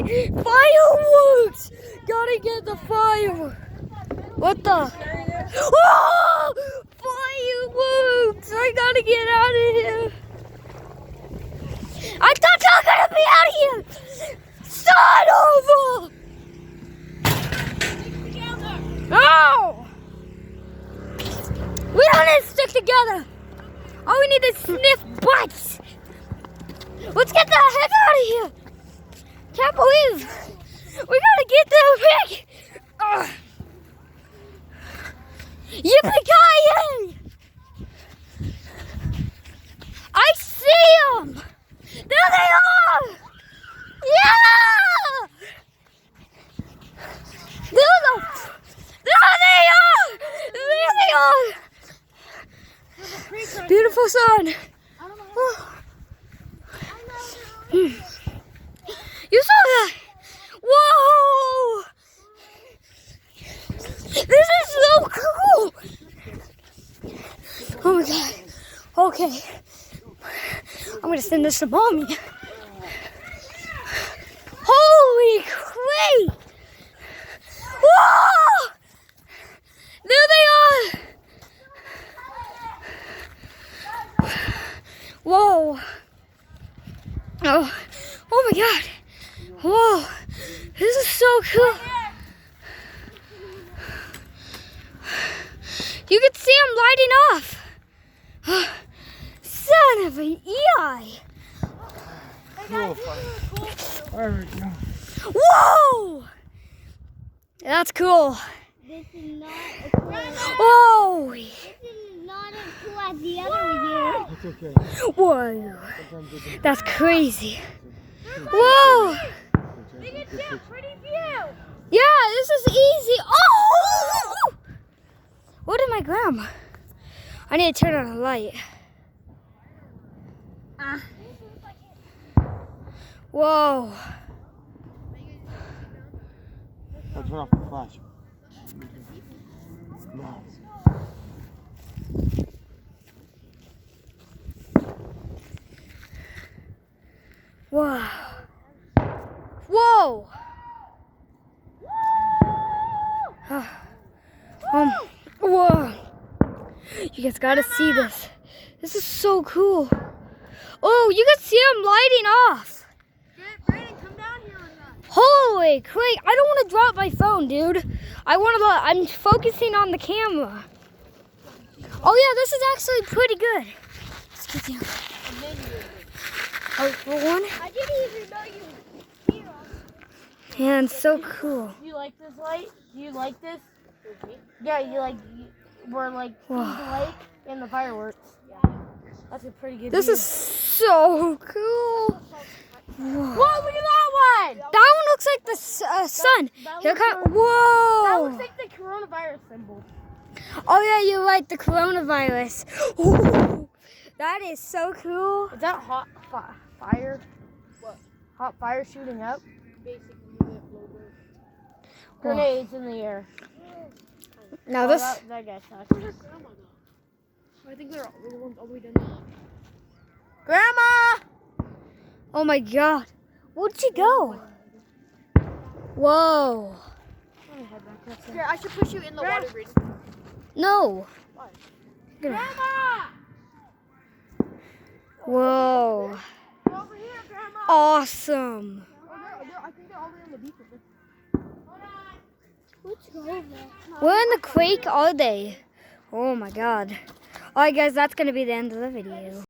my fireworks! Gotta get the fireworks. What the? Oh! Fireworks! I gotta get out of here. I thought you were gonna be out of here. Start over. No! We don't need to stick together. All we need is sniff butts. Let's get the heck out of here. Can't believe we gotta get there quick. Yippee-ki-yay! I see them. There they are. Yeah! There they are. There they are. Beautiful sun. You saw that? Whoa! This is so cool! Oh my god. Okay. I'm gonna send this to mommy. Holy crap! Whoa! There they are! Whoa! Oh my god! Whoa! This is so cool! You can see them lighting off! Son of an EI! There we go. Whoa! That's cool. This is not as cool. Whoa! This is not as cool as the other year. It's okay. Whoa! That's crazy. Whoa! Pretty view. Yeah, this is easy. Oh! What did my grandma? I need to turn on the light. Whoa! I'll turn off the flash. No. Whoa! Whoa! Whoa! You guys gotta see this. This is so cool. Oh, you can see them lighting off. Brandon, come down here with us. Holy crap! I don't want to drop my phone, dude. I'm focusing on the camera. Oh yeah, this is actually pretty good. Let's get down. Oh, for one. I didn't even know you were here. Man, it's so cool. Do you like this light? Do you like this? Yeah, we're like the light and the fireworks. Yeah. That's a pretty good This view. is so cool. Whoa. Whoa, look at that one! That one looks like the sun. that Here looks come. That Whoa. looks like the coronavirus symbol. Oh yeah, you like the coronavirus. Ooh, that is so cool. Is that hot fire? What? Hot fire shooting up? Basically, Grenades in the air. Now Oh, this. that guy sucks. I think they're the ones all the way down. Grandma! Oh my god. Where'd she go? Whoa. Here, I should push you in the water, Brandon. No. Grandma! Whoa. Over here, Grandma. Awesome. I think they're all the way on the beach. What's going on? Where in the creek are they? Oh my god. Alright guys, that's gonna be the end of the video.